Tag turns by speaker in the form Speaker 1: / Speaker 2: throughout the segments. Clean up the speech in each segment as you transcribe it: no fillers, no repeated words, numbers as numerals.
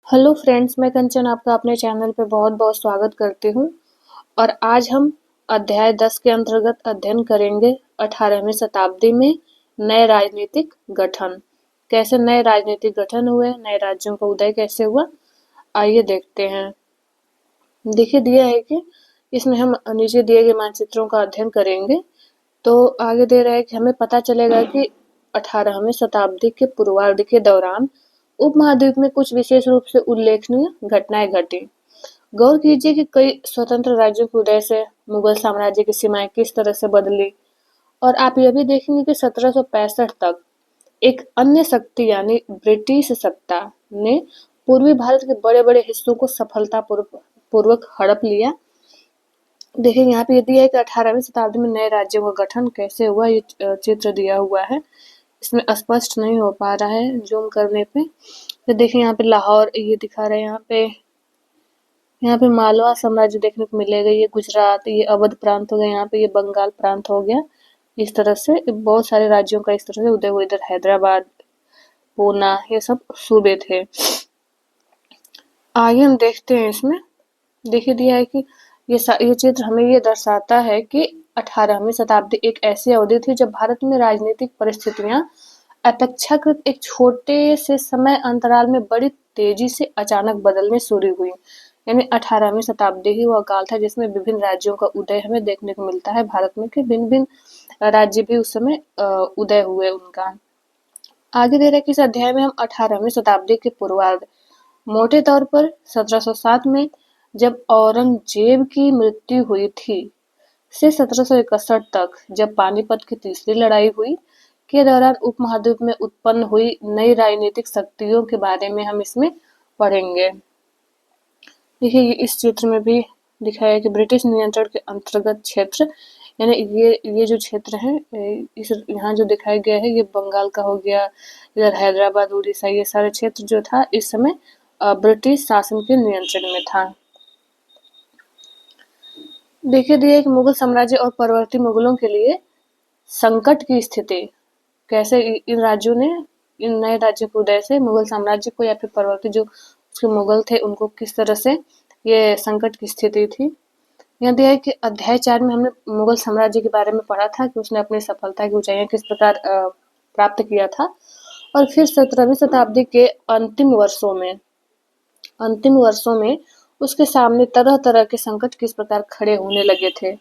Speaker 1: Hello friends, मैं कंचन आपका अपने चैनल पे बहुत-बहुत स्वागत करती हूँ और आज हम अध्याय 10 के अंतर्गत अध्ययन करेंगे 18वीं शताब्दी में नए राजनीतिक गठन। कैसे नए राजनीतिक गठन हुए, नए राज्यों का उदय कैसे हुआ, आइए देखते हैं। देखिए दिया है कि इसमें हम नीचे दिए गए मानचित्रों का अध्ययन करेंगे। तो आगे दे रहा है कि हमें पता चलेगा कि 18वीं शताब्दी के पूर्वार्ध के दौरान उपमहाद्वीप में कुछ विशेष रूप से उल्लेखनीय घटनाएं घटी। गौर कीजिए कि कई स्वतंत्र राज्यों के उदय से मुगल साम्राज्य की सीमाएं किस तरह से बदली और आप यह भी देखेंगे कि 1765 तक एक अन्य शक्ति यानी ब्रिटिश सत्ता ने पूर्वी भारत के बड़े-बड़े हिस्सों को सफलतापूर्वक हड़प लिया। देखिए यहाँ पे ये दिया है कि 18वीं शताब्दी में नए राज्यों का गठन कैसे हुआ, ये चित्र दिया हुआ है। इसमें स्पष्ट नहीं हो पा रहा है जूम करने पे। तो देखिए यहाँ पे लाहौर ये दिखा रहे हैं, यहाँ पे मालवा साम्राज्य देखने को मिलेगा, ये गुजरात, ये अवध प्रांत हो गया, यहाँ पे ये बंगाल प्रांत हो गया। इस तरह से बहुत सारे राज्यों का इस तरह से उदय हुआ। इधर हैदराबाद, पूना, ये सब सूबे थे। आगे हम देखते हैं इसमें। देखिए दिया है कि ये चित्र हमें ये दर्शाता है कि 18वीं शताब्दी एक ऐसी अवधि थी जब भारत में राजनीतिक परिस्थितियां अपेक्षाकृत एक छोटे से समय अंतराल में बड़ी तेजी से अचानक बदलने शुरू हुई। यानी 18वीं शताब्दी ही वह काल था जिसमें विभिन्न राज्यों का उदय हमें देखने को मिलता है। भारत में के भिन्न भिन्न राज्य भी उस समय उदय हुए उनका। आगे दे रहे कि इस अध्याय में हम 18वीं शताब्दी के पूर्वार्ध मोटे तौर पर 1707 में जब औरंगजेब की मृत्यु हुई थी से 1761 तक जब पानीपत की तीसरी लड़ाई हुई के दौरान उपमहाद्वीप में उत्पन्न हुई नई राजनीतिक शक्तियों के बारे में हम इसमें पढ़ेंगे। देखिए इस चित्र में भी दिखाया है कि ब्रिटिश नियंत्रण के अंतर्गत क्षेत्र यानी ये जो क्षेत्र है, इस यहाँ जो दिखाया गया है ये बंगाल का हो गया, इधर हैदराबाद, उड़ीसा, ये सारे क्षेत्र जो था इस समय ब्रिटिश शासन के नियंत्रण में था। देखिए दिया कि मुगल साम्राज्य और परवर्ती मुगलों के लिए संकट की स्थिति कैसे इन राज्यों ने, इन नए राज्यों के उदय से मुगल साम्राज्य को या फिर परवर्ती जो उसके मुगल थे उनको किस तरह से ये संकट की स्थिति थी। यहाँ दिया है कि अध्याय 4 में हमने मुगल साम्राज्य के बारे में पढ़ा था कि उसने अपनी सफलता की ऊंचाइयां किस प्रकार प्राप्त किया था। और फिर 17वीं शताब्दी के अंतिम वर्षों में उसके सामने तरह तरह के संकट किस प्रकार खड़े होने लगे थे।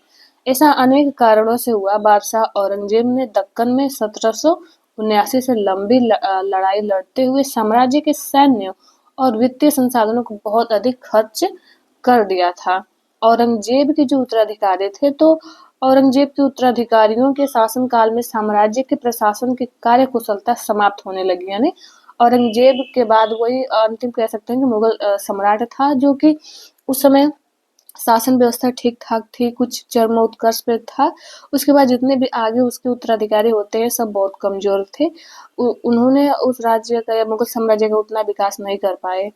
Speaker 1: ऐसा अनेक कारणों से हुआ। बादशाह औरंगजेब ने दक्कन में 1779 से लंबी लड़ाई लड़ते हुए साम्राज्य के सैन्य और वित्तीय संसाधनों को बहुत अधिक खर्च कर दिया था। औरंगजेब के जो उत्तराधिकारी थे, तो औरंगजेब के उत्तराधिकारियों के शासनकाल में साम्राज्य के प्रशासन की कार्यकुशलता समाप्त होने लगी। यानी औरंगजेब के बाद वही अंतिम कह सकते हैं कि मुगल सम्राट था जो कि उस समय शासन व्यवस्था ठीक ठाक थी, कुछ चरमोत्कर्ष पे था। उसके बाद जितने भी आगे उसके उत्तराधिकारी होते हैं सब बहुत कमजोर थे। उन्होंने उस राज्य का या मुगल साम्राज्य का उतना विकास नहीं कर पाए।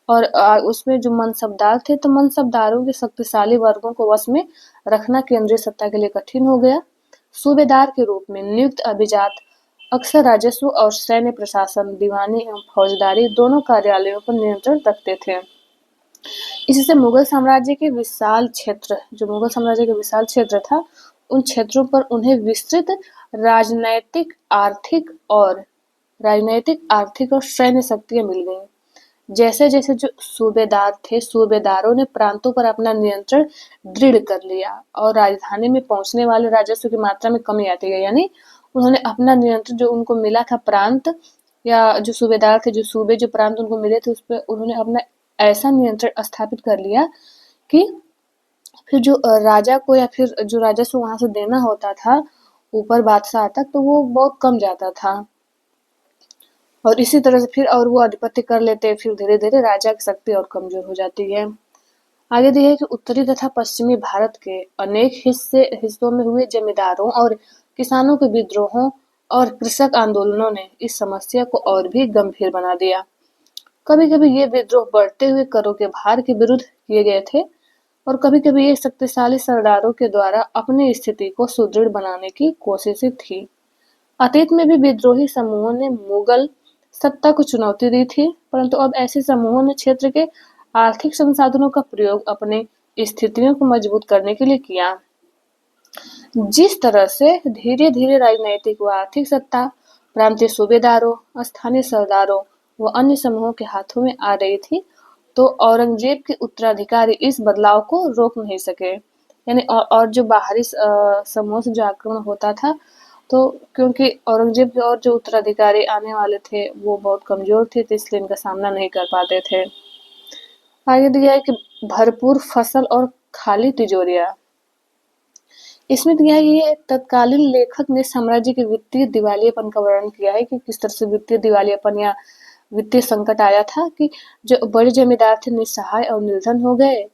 Speaker 1: और उसमें जो मनसबदार थे, तो मनसबदारों के शक्तिशाली वर्गों को वश में रखना केंद्रीय सत्ता के लिए कठिन हो गया। सूबेदार के रूप में नियुक्त अभिजात अक्सर राजस्व और सैन्य प्रशासन, दीवानी एवं फौजदारी दोनों कार्यालयों पर नियंत्रण रखते थे। इससे मुगल साम्राज्य के विशाल क्षेत्र था, उन क्षेत्रों पर उन्हें विस्तृत राजनैतिक, आर्थिक और सैन्य शक्तियां मिल गईं। जैसे जैसे जो सूबेदार थे, सूबेदारों ने प्रांतों पर अपना नियंत्रण दृढ़ कर लिया और राजधानी में पहुंचने वाले राजस्व की मात्रा में कमी आती गई। यानी उन्होंने अपना नियंत्रण जो उनको मिला था प्रांत, या जो सूबेदार थे, जो सूबे जो प्रांत उनको मिले थे, उस पर उन्होंने अपना ऐसा नियंत्रण स्थापित कर लिया कि फिर जो राजा को या फिर जो राजस्व वहां से देना होता था ऊपर बादशाह तक, तो वो बहुत कम जाता था। और इसी तरह से फिर और वो आधिपत्य कर लेते हैं, फिर धीरे धीरे राजा की शक्ति और कमजोर हो जाती है। आगे दिया है कि उत्तरी तथा पश्चिमी भारत के अनेक हिस्सों में हुए जमींदारों और किसानों के विद्रोहों और कृषक आंदोलनों ने इस समस्या को और भी गंभीर बना दिया। कभी कभी ये विद्रोह बढ़ते हुए करों के भार के विरुद्ध किए गए थे और कभी कभी ये शक्तिशाली सरदारों के द्वारा अपनी स्थिति को सुदृढ़ बनाने की कोशिशें थी। अतीत में भी विद्रोही समूहों ने मुगल सत्ता को चुनौती दी थी, परंतु अब ऐसे समूहों ने क्षेत्र के आर्थिक संसाधनों का प्रयोग अपने स्थितियों को मजबूत करने के लिए किया। जिस तरह से धीरे-धीरे राजनैतिक व आर्थिक सत्ता प्रांतीय सूबेदारों, स्थानीय सरदारों व अन्य समूहों के हाथों में आ रही थी, तो औरंगजेब के उत्तराधिकारी इस बदलाव को रोक नहीं सके। यानी और जो बाहरी समूहों से जो आक्रमण होता था, तो क्योंकि औरंगजेब के और जो उत्तराधिकारी आने वाले थे, वो बहुत कमजोर थे, तो इसलिए इनका सामना नहीं कर पाते थे। आगे दिया है कि भरपूर फसल और खाली तिजोरियां। इसमें दिया है ये तत्कालीन लेखक ने साम्राज्य के वित्तीय दिवालियेपन का वर्णन किया है कि किस तरह से वित्तीय दिवालियापन या वित्तीय संकट आया था कि जो बड़े जमींदार थे निस्सहाय और निर्धन हो गए।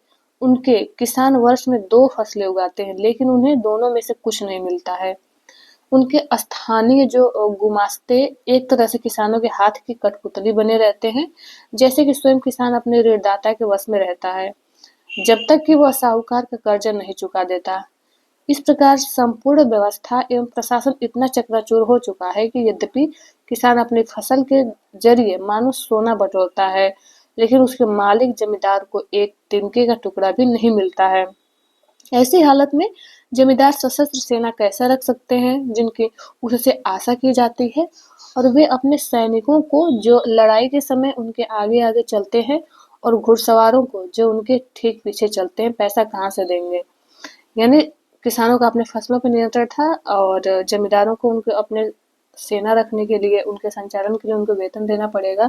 Speaker 1: उनके किसान वर्ष में 2 फसलें उगाते हैं, लेकिन उन्हें दोनों में से कुछ नहीं मिलता है। उनके स्थानीय जो गुमास्ते एक तरह से किसानों के हाथ की कठपुतली बने रहते हैं, जैसे कि स्वयं किसान अपने ऋणदाता के वश में रहता है, जब तक कि वह साहूकार का कर्जा नहीं चुका देता। इस प्रकार संपूर्ण व्यवस्था एवं प्रशासन इतना चकनाचूर हो चुका है कि यद्यपि किसान अपनी फसल के जरिए मानो सोना बटोरता है, लेकिन उसके मालिक जमींदार को एक तिनके का टुकड़ा भी नहीं मिलता है। ऐसी हालत में जमींदार सशस्त्र सेना कैसा रख सकते हैं, जिनकी उससे आशा की जाती है, और वे अपने सैनिकों को जो लड़ाई के समय उनके आगे आगे चलते हैं और घुड़सवारों को जो उनके ठीक पीछे चलते हैं, पैसा कहाँ से देंगे। यानी किसानों का अपने फसलों पर नियंत्रण था और जमींदारों को उनके अपने सेना रखने के लिए, उनके संचालन के लिए उनको वेतन देना पड़ेगा।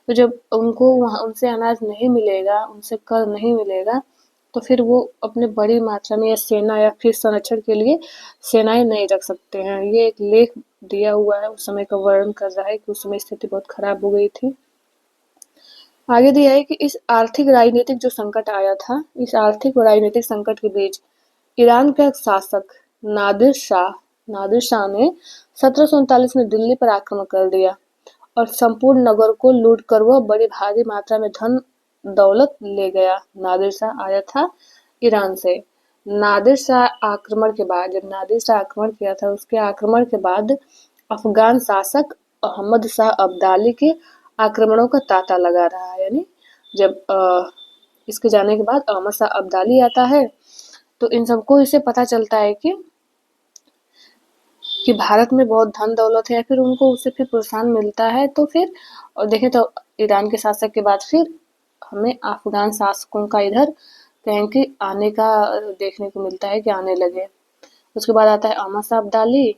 Speaker 1: तो जब उनको वहाँ उनसे अनाज नहीं मिलेगा, उनसे कर नहीं मिलेगा, तो फिर वो अपने बड़ी मात्रा में या सेना या फिर संरक्षण के लिए सेनाएं नहीं रख सकते हैं। ये एक लेख दिया हुआ है, उस समय का वर्णन कर रहा है कि उस समय स्थिति बहुत खराब हो गई थी। आगे दिया है कि इस आर्थिक राजनीतिक जो संकट आया था, इस आर्थिक और राजनीतिक संकट के बीच ईरान का एक शासक नादिर शाह ने 1739 में दिल्ली पर आक्रमण कर दिया और संपूर्ण नगर को लूट कर वह बड़ी भारी मात्रा में धन दौलत ले गया। नादिर शाह आया था ईरान से। नादिर शाह आक्रमण के बाद, जब नादिर शाह आक्रमण किया था, उसके आक्रमण के बाद अफगान शासक अहमद शाह अब्दाली के आक्रमणों का तांता लगा रहा है। यानी जब इसके जाने के बाद अहमद शाह अब्दाली आता है, तो इन सबको इससे पता चलता है कि भारत में बहुत धन दौलत है, या फिर उनको उससे फिर प्रोत्साहन मिलता है। तो फिर और देखें तो ईरान के शासक के बाद फिर हमें अफगान शासकों का इधर कहें कि आने का देखने को मिलता है कि आने लगे। उसके बाद आता है अहमद शाह अब्दाली।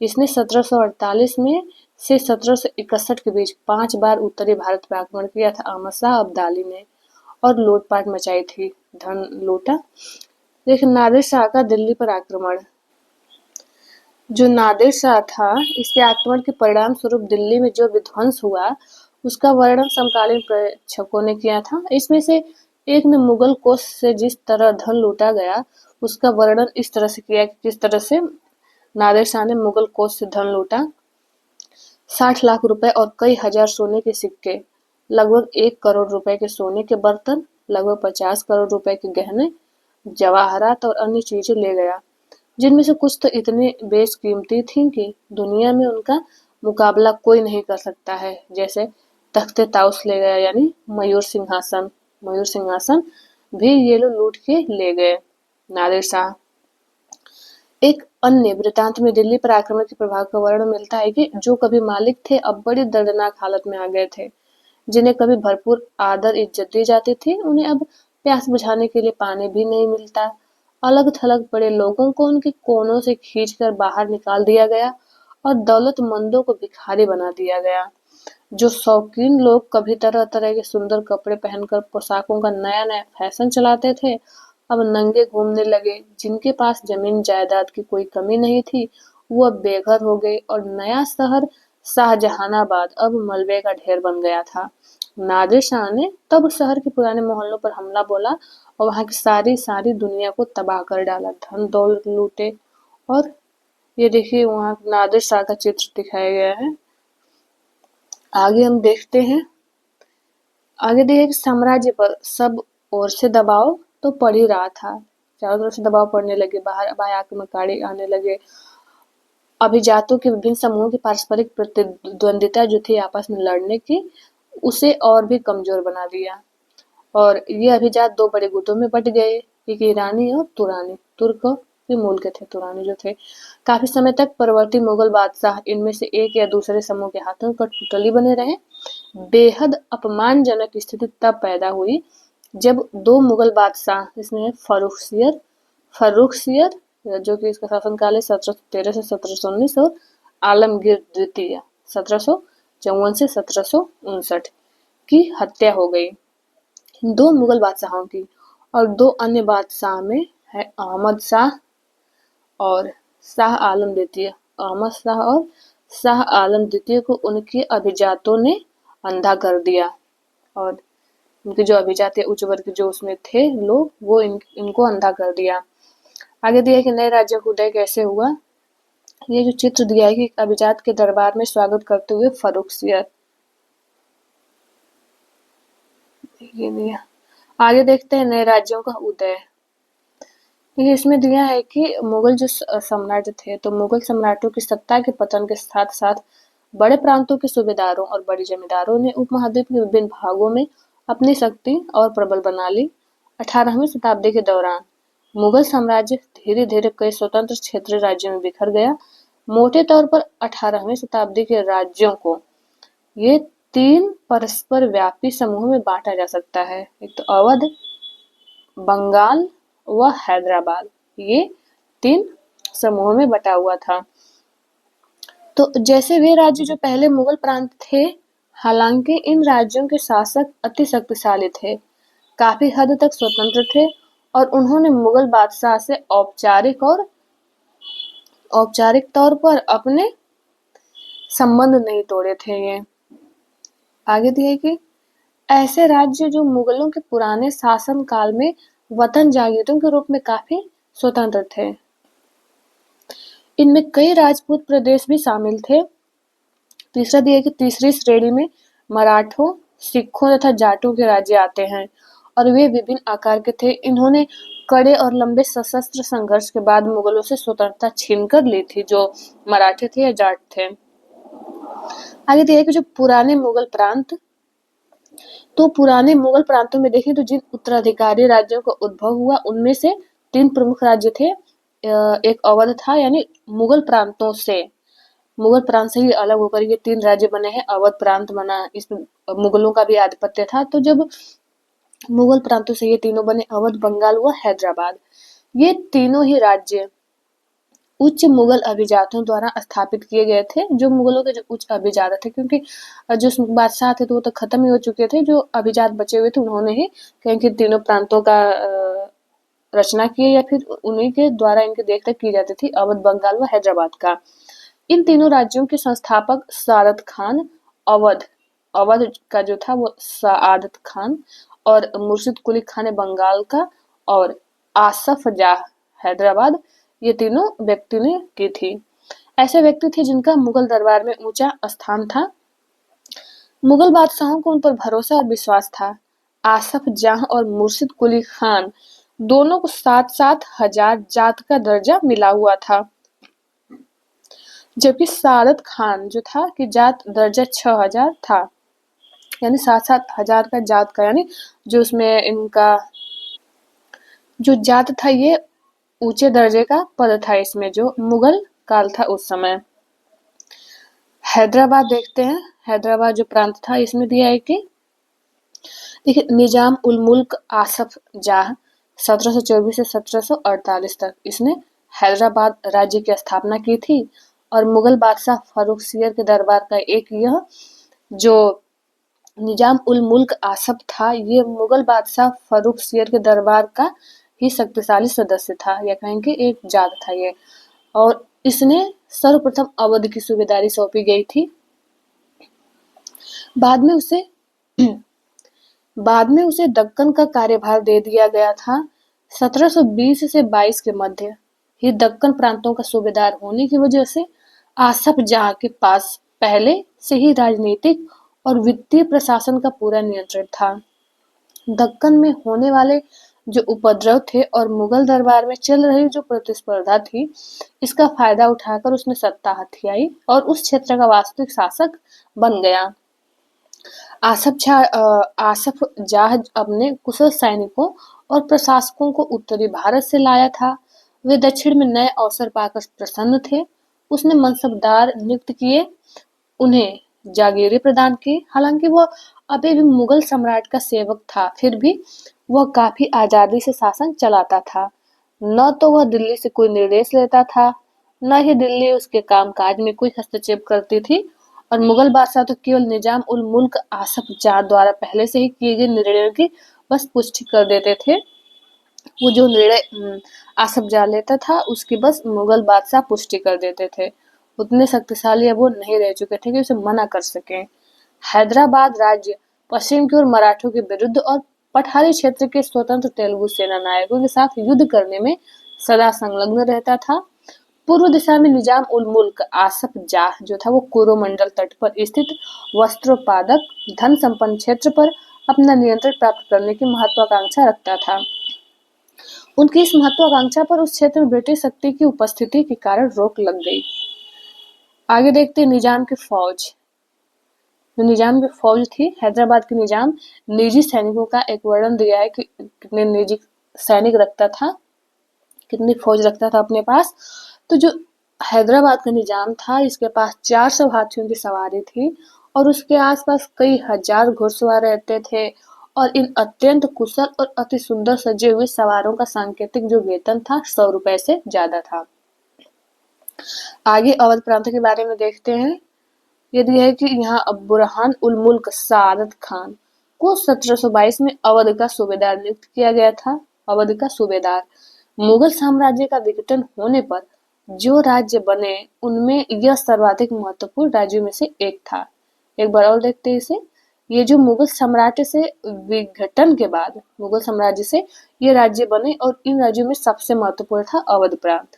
Speaker 1: इसने 1748 में से 1761 के बीच 5 बार उत्तरी भारत पर आक्रमण किया था अहमद शाह अब्दाली ने, और लूटपाट मचाई थी, धन लूटा। लेकिन नादिर शाह का दिल्ली पर आक्रमण, जो नादिर शाह था, इसके आक्रमण के परिणाम स्वरूप दिल्ली में जो विध्वंस हुआ, उसका वर्णन समकालीन प्रेक्षकों ने किया था। इसमें से एक ने मुगल कोष से जिस तरह धन लूटा गया, उसका वर्णन इस तरह से किया कि किस तरह से नादिर शाह ने मुगल कोष से धन लूटा। 60 लाख रुपए और कई हजार सोने के सिक्के, लगभग 1 करोड़ रुपए के सोने के बर्तन, लगभग 50 करोड़ रुपए के गहने, जवाहरात और अन्य चीजें ले गया, जिनमें से कुछ तो इतने बेशकीमती थीं कि दुनिया में उनका मुकाबला कोई नहीं कर सकता है। जैसे तख्ते ताउस ले गया, यानी मयूर सिंहासन भी ये लोग लूट के ले गए नादिर शाह। एक अन्य वृत्तांत में दिल्ली पर आक्रमण के प्रभाव का वर्णन मिलता है कि जो कभी मालिक थे, अब बड़ी दर्दनाक हालत में आ गए थे। जिन्हें कभी भरपूर आदर इज्जत दी जाती थी, उन्हें अब प्यास बुझाने के लिए पानी भी नहीं मिलता। अलग थलग पड़े लोगों को उनके कोनों से खींचकर बाहर निकाल दिया गया और दौलतमंदों को भिखारी बना दिया गया। जो शौकीन लोग कभी तरह तरह के सुंदर कपड़े पहनकर पोशाकों का नया नया फैशन चलाते थे, अब नंगे घूमने लगे। जिनके पास जमीन जायदाद की कोई कमी नहीं थी, वो अब बेघर हो गए और नया शहर शाहजहानाबाद अब मलबे का ढेर बन गया था। नादिर शाह ने तब शहर के पुराने मोहल्लों पर हमला बोला और वहां की सारी दुनिया को तबाह कर डाला, धन दौलत लूटे। और ये देखिए वहां नादिर शाह का चित्र दिखाया गया है। आगे हम देखते हैं। आगे देखिए कि साम्राज्य पर सब ओर से दबाव तो पड़ ही रहा था, चारों तरफ से दबाव पड़ने लगे, बाहर बाह्य आक्रमणकारी आने लगे। अभिजातों के विभिन्न समूहों की पारस्परिक प्रतिद्वंदिता जो थी आपस में लड़ने की, उसे और भी कमजोर बना दिया। और ये अभिजात दो बड़े गुटों में बट गए, एक ईरानी और तुरानी। तुर्क के मूल के थे, तुरानी जो थे। काफी समय तक परवर्ती मुगल बादशाह इनमें से एक या दूसरे समूह के हाथों कठपुतली बने रहे। बेहद अपमानजनक स्थिति तब पैदा हुई जब दो मुगल बादशाह, इसमें फर्रुखसियर जो कि इसका शासनकाल है 1713 से 1719, और आलमगीर द्वितीय 1754 से 1759 की हत्या हो गई। दो मुगल बादशाहों की। और दो अन्य बादशाह में है अहमद शाह और शाह आलम द्वितीय। अहमद शाह और शाह आलम द्वितीय को उनके अभिजातों ने अंधा कर दिया, और उनके जो अभिजात उच्च वर्ग जो उसमें थे लोग, वो इनको अंधा कर दिया। आगे दिया है कि नए राज्य का उदय कैसे हुआ। ये जो चित्र दिया है कि अभिजात के दरबार में स्वागत करते हुए फर्रुखसियर, ये दिया। आगे देखते हैं नए राज्यों का उदय। ये इसमें दिया है कि मुगल जो सम्राट थे, तो मुगल सम्राटों की सत्ता के पतन के साथ साथ बड़े प्रांतों के सूबेदारों और बड़े जमींदारों ने उपमहाद्वीप के विभिन्न भागों में अपनी शक्ति और प्रबल बना ली। 18वीं शताब्दी के दौरान मुगल साम्राज्य धीरे धीरे कई स्वतंत्र क्षेत्रीय राज्यों में बिखर गया। मोटे तौर पर 18वीं शताब्दी के राज्यों को ये 3 परस्पर व्यापी समूहों में बांटा जा सकता है। एक तो अवध, बंगाल व हैदराबाद, ये 3 समूहों में बटा हुआ था। तो जैसे वे राज्य जो पहले मुगल प्रांत थे, हालांकि इन राज्यों के शासक अति शक्तिशाली थे, काफी हद तक स्वतंत्र थे, और उन्होंने मुगल बादशाह से औपचारिक तौर पर अपने संबंध नहीं तोड़े थे। ये आगे दिए कि ऐसे राज्य जो मुगलों के पुराने शासन काल में वतन जागीरों के रूप में काफी स्वतंत्र थे। इनमें कई राजपूत प्रदेश भी शामिल थे। तीसरा दिया कि तीसरी श्रेणी में मराठों, सिखों तथा जाटों के राज्य आते हैं, और वे विभिन्न आकार के थे। इन्होंने कड़े और लंबे सशस्त्र संघर्ष के बाद मुगलों से स्वतंत्रता छीनकर ली थी, जो मराठे थे या जाट थे। आगे दिया कि जो पुराने मुगल प्रांत, तो पुराने मुगल प्रांतों में देखें तो जिन उत्तराधिकारी राज्यों का उद्भव हुआ, उनमें से 3 प्रमुख राज्य थे। एक अवध था, यानी मुगल प्रांत से ही अलग होकर ये 3 राज्य बने हैं। अवध प्रांत बना, इसमें मुगलों का भी आधिपत्य था। तो जब मुगल प्रांतों से ये तीनों बने, अवध, बंगाल व हैदराबाद, ये तीनों ही राज्य उच्च मुगल अभिजातों द्वारा स्थापित किए गए थे। जो मुगलों के जो उच्च अभिजात थे, क्योंकि जो बादशाह थे तो वो तो खत्म ही हो चुके थे, जो अभिजात बचे हुए थे उन्होंने ही कहीं तीनों प्रांतों का रचना की, या फिर उन्हीं के द्वारा इनकी देखरेख की जाती थी, अवध, बंगाल व हैदराबाद का। इन तीनों राज्यों के संस्थापक सादत खान, अवध का जो था वो सादत खान, और मुर्शिद कुली खान बंगाल का, और आसफ जाह हैदराबाद, ये तीनों व्यक्ति ने की थी। ऐसे व्यक्ति थे जिनका मुगल दरबार में ऊंचा स्थान था। मुगल बादशाहों को उन पर भरोसा और विश्वास था। आसफ जाह और मुर्शिद कुली खान दोनों को 7-7 हजार जात का दर्जा मिला हुआ था, जबकि सादत खान जो था कि जात दर्जा 6000 था, यानी 7-7 हजार का जात का, यानी जो उसमें इनका जो जात था ये ऊंचे दर्जे का पद था इसमें, जो मुगल काल था उस समय। हैदराबाद देखते हैं। हैदराबाद जो प्रांत था, इसमें दिया है कि देखिए, निजाम उल मुल्क आसफ जाह 1724 से 1748 तक इसने हैदराबाद राज्य की स्थापना की थी, और मुगल बादशाह फर्रुखसियर के दरबार का एक यह जो निजाम उल मुल्क आसफ था, ये मुगल बादशाह फर्रुखसियर के दरबार का ही शक्तिशाली सदस्य था, या कहें कि एक जात था ये, और इसने सर्वप्रथम अवध की सूबेदारी सौंपी गई थी। बाद में उसे दक्कन का कार्यभार दे दिया गया था। 1720 से 22 के मध्य ही दक्कन प्रांतों का सूबेदार होने की वजह से आसफ जाह के पास पहले से ही राजनीतिक और वित्तीय प्रशासन का पूरा नियंत्रण था। दक्कन में होने वाले जो उपद्रव थे और मुगल दरबार में चल रही जो प्रतिस्पर्धा थी, इसका फायदा उठाकर उसने सत्ता हथियाई और उस क्षेत्र का वास्तविक शासक बन गया। आसफ जाह अपने कुशल सैनिकों और प्रशासकों को उत्तरी भारत से लाया था। वे दक्षिण में नए अवसर पाकर प्रसन्न थे। उसने मनसबदार नियुक्त किए, उन्हें जागीरें प्रदान की। हालांकि वह अभी भी मुगल सम्राट का सेवक था, फिर भी वह काफी आजादी से शासन चलाता था। न तो वह दिल्ली से कोई निर्देश लेता था, न ही दिल्ली उसके कामकाज में कोई हस्तक्षेप करती थी। और मुगल बादशाह तो केवल निजाम उल मुल्क आसफ जाह द्वारा पहले से ही किए गए निर्णयों की बस पुष्टि कर देते थे। वो जो निर्णय आसफ जाह लेता था, उसकी बस मुगल बादशाह पुष्टि कर देते थे। उतने शक्तिशाली अब वो नहीं रह चुके थे कि उसे मना कर सकें। हैदराबाद राज्य पश्चिम की ओर मराठों के विरुद्ध और पठारी क्षेत्र के स्वतंत्र तेलुगु सेना नायकों के साथ युद्ध करने में सदा संलग्न रहता था। पूर्व दिशा में निजाम उल मुल्क आसफ जाह जो था वो कोरोमंडल तट पर स्थित वस्त्रोत्पादक धन संपन्न क्षेत्र पर अपना नियंत्रण प्राप्त करने की महत्वाकांक्षा रखता था। उनकी इस महत्वाकांक्षा पर उस क्षेत्र में ब्रिटिश शक्ति की उपस्थिति के कारण रोक लग गई। आगे देखते हैं निजाम की फौज। जो निजाम की फौज थी, हैदराबाद के निजाम निजी सैनिकों का एक वर्णन दिया है कि कितने निजी सैनिक रखता था, कितनी फौज रखता था अपने पास। तो जो हैदराबाद का निजाम था, इसके पास 400 हाथियों की सवारी थी और उसके आसपास कई हजार घुड़सवार रहते थे। और इन अत्यंत कुशल और अति सुंदर सजे हुए सवारों का सांकेतिक जो वेतन था 100 रुपए से ज्यादा था। आगे अवध प्रांत के बारे में देखते हैं। ये दिया है कि यहाँ बुरहान उल मुल्क सादत खान को 1722 में अवध का सूबेदार नियुक्त किया गया था। अवध का सूबेदार मुगल साम्राज्य का विघटन होने पर जो राज्य बने, उनमें यह सर्वाधिक महत्वपूर्ण राज्यों में से एक था। एक बार और देखते हैं इसे। ये जो मुगल साम्राज्य से विघटन के बाद मुगल साम्राज्य से ये राज्य बने और इन राज्यों में सबसे महत्वपूर्ण था अवध प्रांत।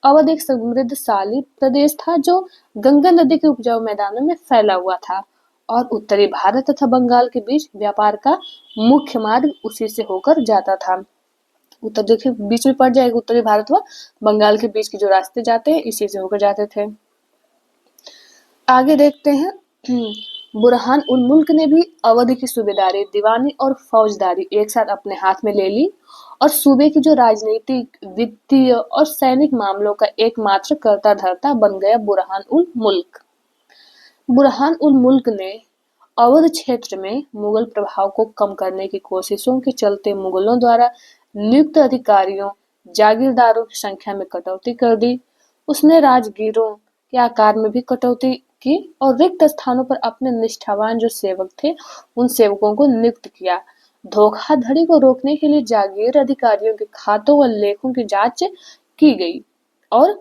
Speaker 1: अवध एक समृद्धशाली प्रदेश था जो गंगा नदी के उपजाऊ मैदानों में फैला हुआ था और उत्तरी भारत तथा बंगाल के बीच व्यापार का मुख्य मार्ग उसी से होकर जाता था। उत्तर देखिए बीच में पड़ जाएगा, उत्तरी भारत व बंगाल के बीच के जो रास्ते जाते हैं इसी से होकर जाते थे। आगे देखते हैं। बुरहान उल मुल्क ने भी अवध की सूबेदारी, दीवानी और फौजदारी एक साथ अपने हाथ में ले ली और सूबे की जो राजनीतिक, वित्तीय और सैनिक मामलों का एकमात्र कर्ता धर्ता बन गया बुरहान उल मुल्क। बुरहान उल मुल्क ने अवध क्षेत्र में मुगल प्रभाव को कम करने की कोशिशों के चलते मुगलों द्वारा नियुक्त अधिकारियों, जागीरदारों की संख्या में कटौती कर दी। उसने राजगीरों के आकार में भी कटौती की और रिक्त स्थानों पर अपने निष्ठावान जो सेवक थे, उन सेवकों को नियुक्त किया। धोखाधड़ी को रोकने के लिए जागीर अधिकारियों के खातों व लेखों की जांच की गई और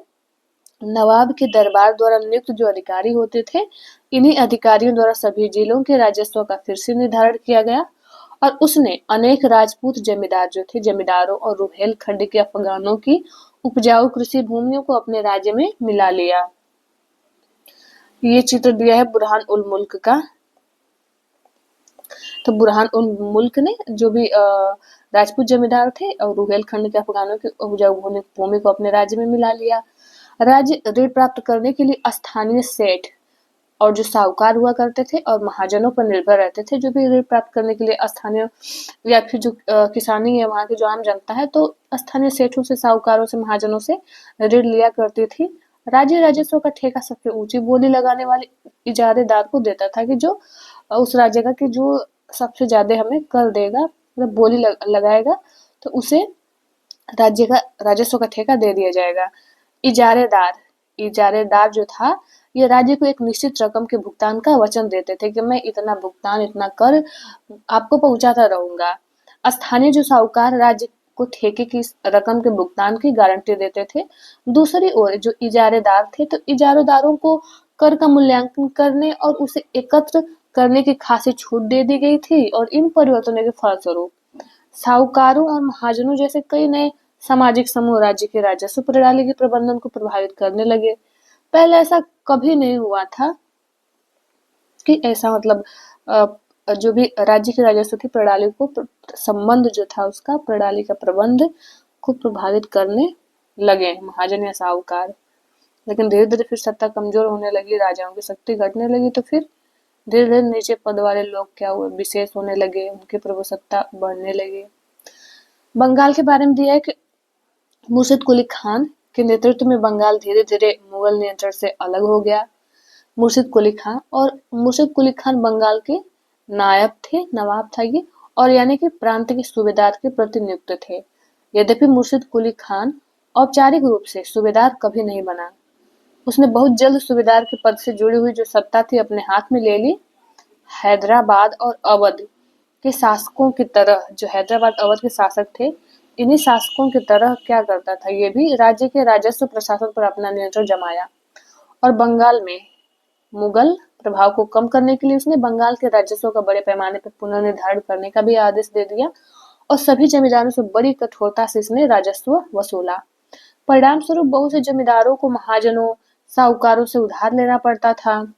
Speaker 1: नवाब के दरबार द्वारा नियुक्त जो अधिकारी होते थे, इन्हीं अधिकारियों द्वारा सभी जिलों के राजस्व का फिर से निर्धारण किया गया। और उसने अनेक राजपूत जमींदार जो थे, जमींदारों और रुहेलखंड के अफगानों की उपजाऊ कृषि भूमियों को अपने राज्य में मिला लिया। ये चित्र दिया है बुरहान उल मुल्क का। तो बुरहान उल मुल्क ने जो भी राजपूत जमींदार थे और रुहेलखंड के अफगानों की उपजाऊ भूमि को अपने राज्य में मिला लिया। राज्य ऋण प्राप्त करने के लिए स्थानीय सेठ और जो साहूकार हुआ करते थे और महाजनों पर निर्भर रहते थे, जो भी ऋण प्राप्त करने के लिए स्थानीय या फिर जो किसानी है वहाँ की जो आम जनता है, तो स्थानीय सेठों से, साहूकारों से, महाजनों से ऋण लिया करती थी। राज्य राजस्व का ठेका सबसे ऊंची बोली लगाने वाले इजारेदार को देता था कि जो उस राज्य का कि जो सबसे ज्यादा हमें कर देगा, मतलब बोली लगाएगा, तो उसे राज्य का राजस्व का ठेका दे दिया जाएगा। इजारेदार इजारेदार जो था, ये राज्य को एक निश्चित रकम के भुगतान का वचन देते थे कि मैं इतना भुगतान, इतना कर आपको पहुंचाता रहूंगा। स्थानीय जो साहूकार राज्य को ठेके की रकम के भुगतान की गारंटी देते थे। दूसरी ओर जो इजारेदार थे, तो इजारेदारों को कर का मूल्यांकन करने और उसे एकत्र करने की खासी छूट दे दी गई थी और इन परिवर्तनों के फलस्वरूप साहूकारों और महाजनों जैसे कई नए सामाजिक समूह राज्य की राजस्व प्रणाली के प्रबंधन को प्रभावित करने लगे। पहले ऐसा कभी नहीं हुआ था कि ऐसा मतलब जो भी राज्य की राजस्व की प्रणाली को संबंध जो था उसका प्रणाली का प्रबंध को प्रभावित करने लगे महाजन या साहूकार। लेकिन धीरे धीरे फिर सत्ता कमजोर होने लगी, राजाओं की शक्ति घटने लगी, तो फिर धीरे धीरे नीचे पद वाले लोग क्या हुए, विशेष होने लगे, उनकी प्रभुसत्ता बढ़ने लगी। बंगाल के बारे में दिया है कि मुर्शिद कुली खान के नेतृत्व में बंगाल धीरे धीरे मुगल नियंत्रण से अलग हो गया। मुर्शिद कुली खान बंगाल के नायब थे, नवाब था ये, और यानी कि प्रांत के सूबेदार के प्रतिनियुक्त थे। यद्यपि मुर्शिद कुली खान औपचारिक रूप से सूबेदार कभी नहीं बना। उसने बहुत जल्द सूबेदार के पद से जुड़ी हुई जो सत्ता थी अपने हाथ में ले ली। हैदराबाद और अवध के शासकों की तरह, जो हैदराबाद अवध के शासक थे, इन्हीं शासकों की तरह क्या करता था, ये भी राज्य के राजस्व प्रशासन पर अपना नियंत्रण जमाया। और बंगाल में मुगल प्रभाव को कम करने के लिए उसने बंगाल के राजस्व का बड़े पैमाने पर पुनर्निर्धारण करने का भी आदेश दे दिया और सभी जमींदारों से बड़ी कठोरता से इसने राजस्व वसूला। परिणाम स्वरूप बहुत से जमींदारों को महाजनों, साहूकारों से उधार लेना पड़ता था।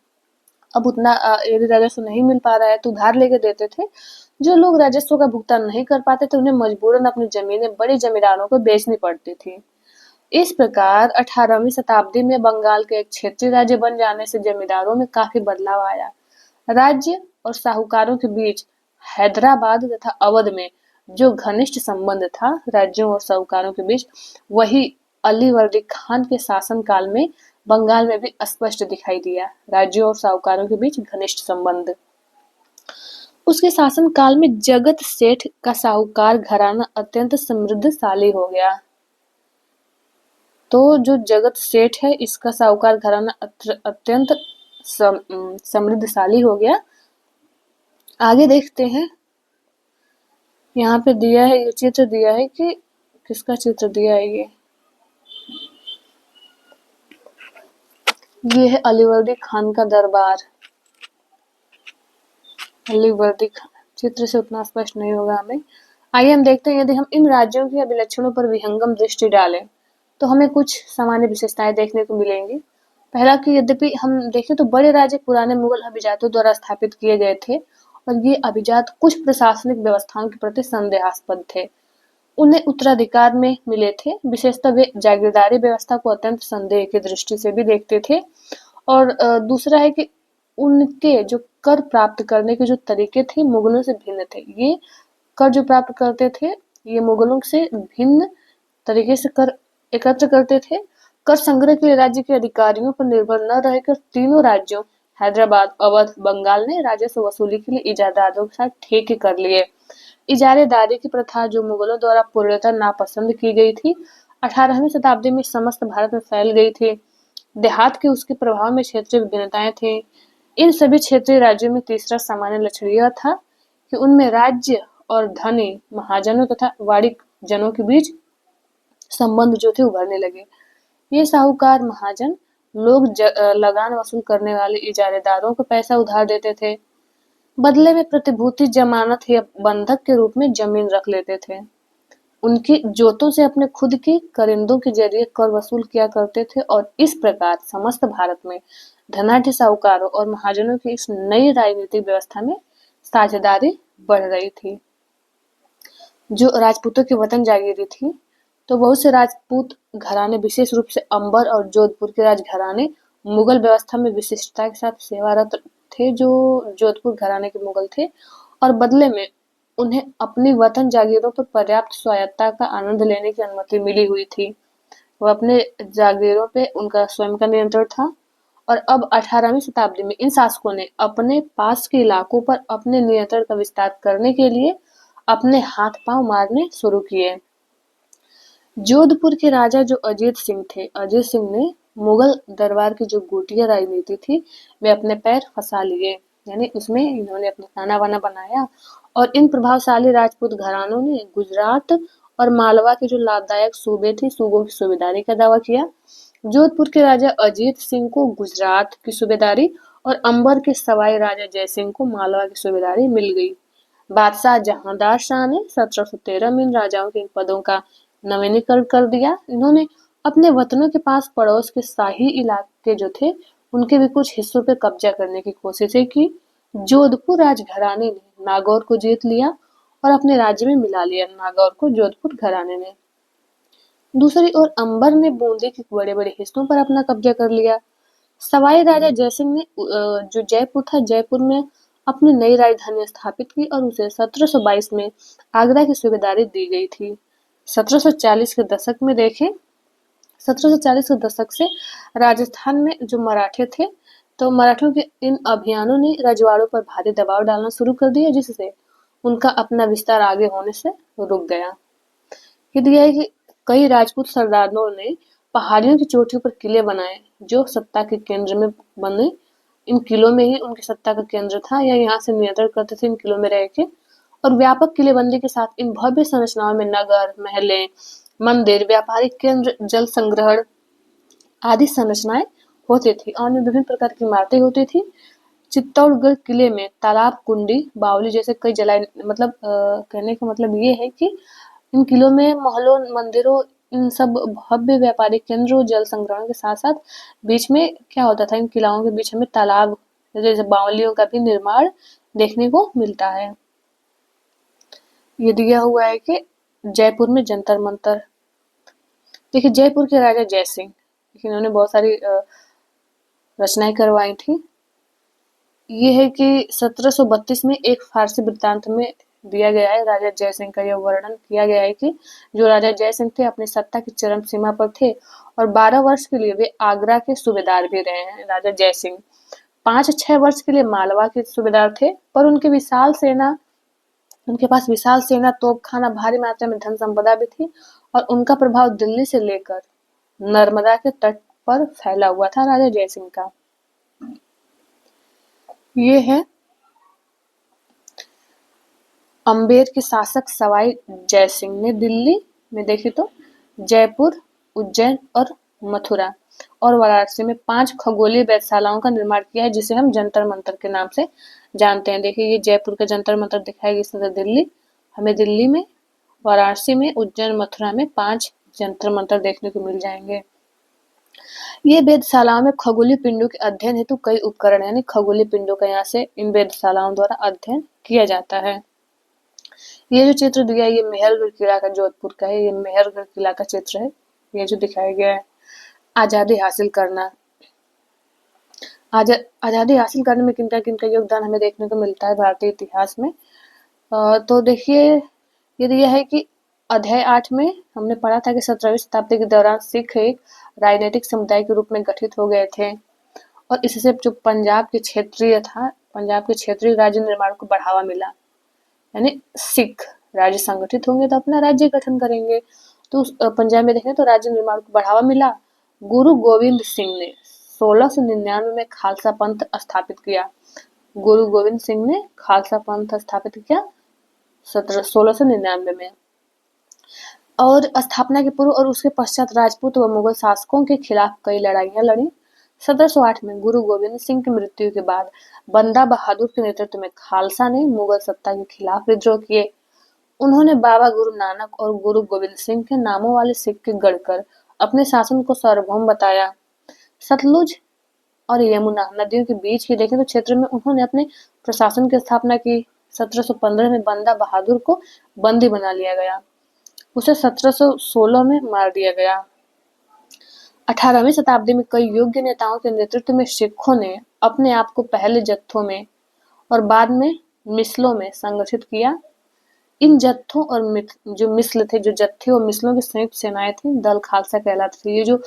Speaker 1: अब उतना यदि राजस्व नहीं मिल पा रहा है तो उधार लेके देते थे। जो लोग राजस्व का भुगतान नहीं कर पाते थे उन्हें मजबूरन अपनी जमीनें बड़े जमींदारों को बेचनी पड़ती थी। इस प्रकार 18वीं शताब्दी में बंगाल के एक क्षेत्रीय राज्य बन जाने से जमींदारों में काफी बदलाव आया। राज्य और साहूकारों के बीच हैदराबाद तथा अवध में जो घनिष्ठ संबंध था राज्यों और साहूकारों के बीच, वही अलीवर्दी खान के शासन काल में बंगाल में भी स्पष्ट दिखाई दिया। राज्यों और साहूकारों के बीच घनिष्ठ संबंध। उसके शासन काल में जगत सेठ का साहूकार घराना अत्यंत समृद्धशाली हो गया। तो जो जगत सेठ है इसका साहूकार घराना अत्यंत समृद्धशाली हो गया। आगे देखते हैं, यहाँ पे दिया है, ये चित्र दिया है कि किसका चित्र दिया है, ये है अलीवर्दी खान का दरबार। अलीवर्दी खान, चित्र से उतना स्पष्ट नहीं होगा हमें। आइए हम देखते हैं, यदि हम इन राज्यों के अभिलक्षणों पर विहंगम दृष्टि डालें तो हमें कुछ सामान्य विशेषताएं देखने को मिलेंगी। पहला कि यद्यपि हम देखें तो बड़े राज्य पुराने मुगल अभिजातों द्वारा स्थापित किए गए थे और ये अभिजात कुछ प्रशासनिक व्यवस्थाओं के प्रति संदेहास्पद थे। उन्हें उत्तराधिकार में मिले थे। विशेषतः वे जागीरदारी व्यवस्था को अत्यंत संदेह की दृष्टि से भी देखते थे। और दूसरा है कि उनके जो कर प्राप्त करने के जो तरीके थे मुगलों से भिन्न थे। ये कर जो प्राप्त करते थे ये मुगलों से भिन्न तरीके से कर एकत्र करते थे। कर संग्रह के लिए राज्य के अधिकारियों पर निर्भर न रहकर तीनों राज्यों हैदराबाद, अवध, बंगाल ने राजस्व वसूली के लिए इजादारों के साथ ठेके कर लिए। इजारेदारी की प्रथा जो मुगलों द्वारा पूर्णतः नापसंद की गई थी, 18वीं शताब्दी में समस्त भारत में फैल गई थी। देहात के उसके प्रभाव में क्षेत्रीय विभिन्नताएं थी। इन सभी क्षेत्रीय राज्यों में तीसरा सामान्य लक्षण यह था कि उनमें राज्य और धनी महाजनों तथा वाणिक जनों के बीच संबंध जो थे उभरने लगे। ये साहूकार महाजन लोग लगान वसूल करने वाले इजारेदारों को पैसा उधार देते थे। बदले में प्रतिभूति, जमानत या बंधक के रूप में जमीन रख लेते थे। उनकी जोतों से अपने खुद की करिंदों के जरिए कर वसूल किया करते थे और इस प्रकार समस्त भारत में धनाढ्य साहूकारों और महाजनों की इस नई राजनीतिक व्यवस्था में साझेदारी बढ़ रही थी। जो राजपूतों की वतन जागीरी थी, तो बहुत से राजपूत घराने, विशेष रूप से अंबर और जोधपुर के राजघराने, मुगल व्यवस्था में विशिष्टता के साथ सेवारत थे। जो जोधपुर घराने के मुगल थे और बदले में उन्हें अपनी वतन जागीरों पर पर्याप्त स्वायत्तता का आनंद लेने की अनुमति मिली हुई थी। वह अपने जागीरों पे उनका स्वयं का नियंत्रण था। और अब 18वीं शताब्दी में इन शासकों ने अपने पास के इलाकों पर अपने नियंत्रण का विस्तार करने के लिए अपने हाथ पांव मारने शुरू किए। जोधपुर के राजा जो अजीत सिंह थे, अजीत सिंह ने मुगल दरबार की जो गोटिया राजनीति थी वे अपने पैर फंसा लिए, यानी उसमें इन्होंने अपना खाना वाना बनाया। और इन प्रभावशाली राजपूत घरानों ने गुजरात और मालवा के जो लाभदायक सूबे थे, सूबों की सूबेदारी का दावा किया। जोधपुर के राजा अजीत सिंह को गुजरात की सूबेदारी और अंबर के सवाई राजा जयसिंह को मालवा की सूबेदारी मिल गई। बादशाह जहांदार शाह ने 1713 में इन राजाओं के इन पदों का नवीनीकरण कर दिया। इन्होंने अपने वतनों के पास पड़ोस के शाही इलाके जो थे उनके भी कुछ हिस्सों पर कब्जा करने की कोशिशें की। जोधपुर राजघराने ने नागौर को जीत लिया और अपने राज्य में मिला लिया नागौर को जोधपुर घराने ने। दूसरी ओर अंबर ने बूंदी के बड़े-बड़े हिस्सों पर अपना कब्जा कर लिया। सवाई राजा जयसिंह ने जो जयपुर था, जयपुर में अपनी नई राजधानी स्थापित की और उसे 1722 में आगरा की सूबेदारी दी गई थी। 1740 के दशक में देखें, 1740 के दशक से राजस्थान में जो मराठे थे, तो मराठों के इन अभियानों ने रजवाड़ों पर भारी दबाव डालना शुरू कर दिया, जिससे उनका अपना विस्तार आगे होने से रुक गया। ये दिया है कि कई राजपूत सरदारों ने पहाड़ियों की चोटियों पर किले बनाए जो सत्ता के केंद्र में बने। इन किलों में ही उनकी सत्ता का केंद्र था या यहाँ से नियंत्रण करते थे इन किलों में रह के। और व्यापक किलेबंदी के साथ इन भव्य संरचनाओं में नगर, महलें, मंदिर, व्यापारिक केंद्र, जल संग्रहण आदि संरचनाएं होती थी और इनमें विभिन्न प्रकार की इमारतें होती थी। चित्तौड़गढ़ किले में तालाब, कुंडी, बावली जैसे कई जलाए, मतलब कहने का मतलब ये है कि इन किलों में महलों, मंदिरों, इन सब भव्य व्यापारिक केंद्रों, जल संग्रहण के साथ साथ बीच में क्या होता था, इन किलाओं के बीच हमें तालाब जैसे बावलियों का भी निर्माण देखने को मिलता है। ये दिया हुआ है कि जयपुर में जंतर मंतर। देखिए, जयपुर के राजा जयसिंह, इन्होंने बहुत सारी रचनाएं करवाई थी। ये है कि 1732 में एक फारसी वृत्तांत में दिया गया है, राजा जयसिंह का यह वर्णन किया गया है कि जो राजा जयसिंह थे अपनी सत्ता की चरम सीमा पर थे और 12 वर्ष के लिए वे आगरा के सूबेदार भी रहे हैं। राजा जयसिंह 5-6 वर्ष के लिए मालवा के सूबेदार थे, पर उनके पास विशाल सेना, तोपखाना, भारी मात्रा में धन संपदा भी थी और उनका प्रभाव दिल्ली से लेकर नर्मदा के तट पर फैला हुआ था राजा जयसिंह का। ये है अम्बेर के शासक सवाई जयसिंह ने दिल्ली में देखे तो जयपुर, उज्जैन और मथुरा और वाराणसी में 5 खगोलीय वेधशालाओं का निर्माण किया है, जिसे हम जंतर मंतर के नाम से जानते हैं। देखिए, ये जयपुर का जंतर मंतर दिखाएगी इस तरह दिल्ली, हमें दिल्ली में, वाराणसी में, उज्जैन, मथुरा में 5 जंतर मंतर देखने को मिल जाएंगे। ये वेधशालाओं में खगोलीय पिंडों के अध्ययन हेतु कई उपकरण यानी खगोलीय पिंडों का यहाँ से इन वेधशालाओं द्वारा अध्ययन किया जाता है। ये जो चित्र दिया है ये मेहरगढ़ किला का जोधपुर का है, ये मेहरगढ़ किला का चित्र है, ये जो दिखाया गया है। आजादी हासिल करना, आजादी हासिल करने में किनका योगदान हमें देखने को मिलता है भारतीय इतिहास में। तो देखिए, ये दिया है कि अध्याय 8 में हमने पढ़ा था कि 17वीं शताब्दी के दौरान सिख एक राजनीतिक समुदाय के रूप में गठित हो गए थे और इससे जो पंजाब के क्षेत्रीय राज्य निर्माण को बढ़ावा मिला। यानी सिख राज्य संगठित होंगे तो अपना राज्य गठन करेंगे, तो पंजाब में देखें तो राज्य निर्माण को बढ़ावा मिला। गुरु गोविंद सिंह ने 1699 में खालसा पंथ स्थापित किया। गुरु गोविंद सिंह ने खालसा पंथ स्थापित किया 1699 में। और स्थापना के पूर्व और उसके पश्चात राजपूत व मुगल शासकों के खिलाफ कई लड़ाइयां लड़ी। 1708 में गुरु गोविंद सिंह की मृत्यु के बाद बंदा बहादुर के नेतृत्व में खालसा ने मुगल सत्ता के खिलाफ विद्रोह किए। उन्होंने बाबा गुरु नानक और गुरु गोविंद सिंह के नामों वाले सिक्के गढ़कर अपने शासन को सार्वभौम बताया। सतलुज और यमुना नदियों के बीच के देखें तो क्षेत्र में उन्होंने अपने प्रशासन की स्थापना की। 1715 में बंदा बहादुर को बंदी बना लिया गया, उसे 1716 में मार दिया गया। 18वीं शताब्दी में कई योग्य नेताओं के नेतृत्व में सिखों ने अपने आप को पहले जत्थों में और बाद में मिसलों में संगठित किया। इन जत्थों और जो मिसल थे, जो जत्थे और मिसलों की संयुक्त सेनाएं थी, दल खालसा कहलाती थी। ये जो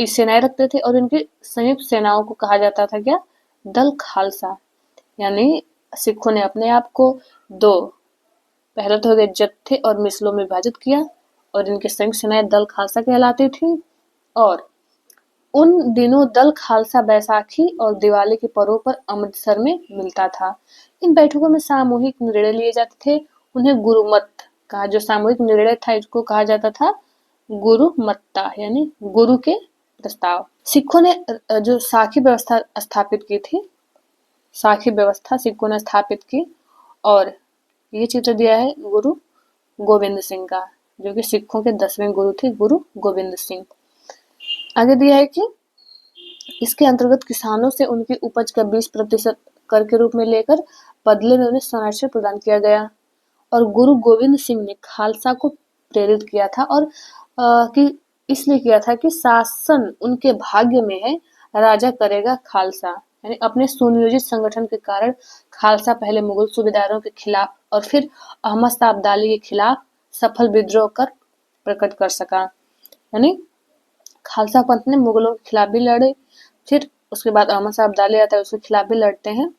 Speaker 1: सेनाएं रखते थे और इनकी संयुक्त सेनाओं को कहा जाता था क्या, दल खालसा। यानी सिखों ने अपने आप को दो, पहले तो हो गए जत्थे और मिसलों में विभाजित किया और इनकी संयुक्त सेनाएं दल खालसा कहलाती थी। और उन दिनों दल खालसा बैसाखी और दिवाली के पर्व पर अमृतसर में मिलता था। इन बैठकों में सामूहिक निर्णय लिए जाते थे। उन्हें गुरुमत का जो सामूहिक निर्णय था, इसको कहा जाता था गुरुमत्ता, यानी गुरु के प्रस्ताव। सिखों ने जो साखी व्यवस्था स्थापित की थी, साखी व्यवस्था सिखों ने स्थापित की। और ये चित्र दिया है गुरु गोविंद सिंह का, जो कि सिखों के 10वें गुरु थे, गुरु गोविंद सिंह। आगे दिया है कि इसके अंतर्गत किसानों से उनकी उपज का 20% कर के रूप में लेकर बदले में उन्हें संरक्षण प्रदान किया गया। और गुरु गोविंद सिंह ने खालसा को प्रेरित किया था और कि इसलिए किया था कि शासन उनके भाग्य में है, राजा करेगा खालसा। यानी अपने सुनियोजित संगठन के कारण खालसा पहले मुगल सूबेदारों के खिलाफ और फिर अहमद शाह अब्दाली के खिलाफ सफल विद्रोह कर प्रकट कर सका। यानी खालसा पंथ ने मुगलों के खिलाफ भी लड़े, फिर उसके बाद अहमद शाह अब्दाली आता है, उसके खिलाफ भी लड़ते हैं।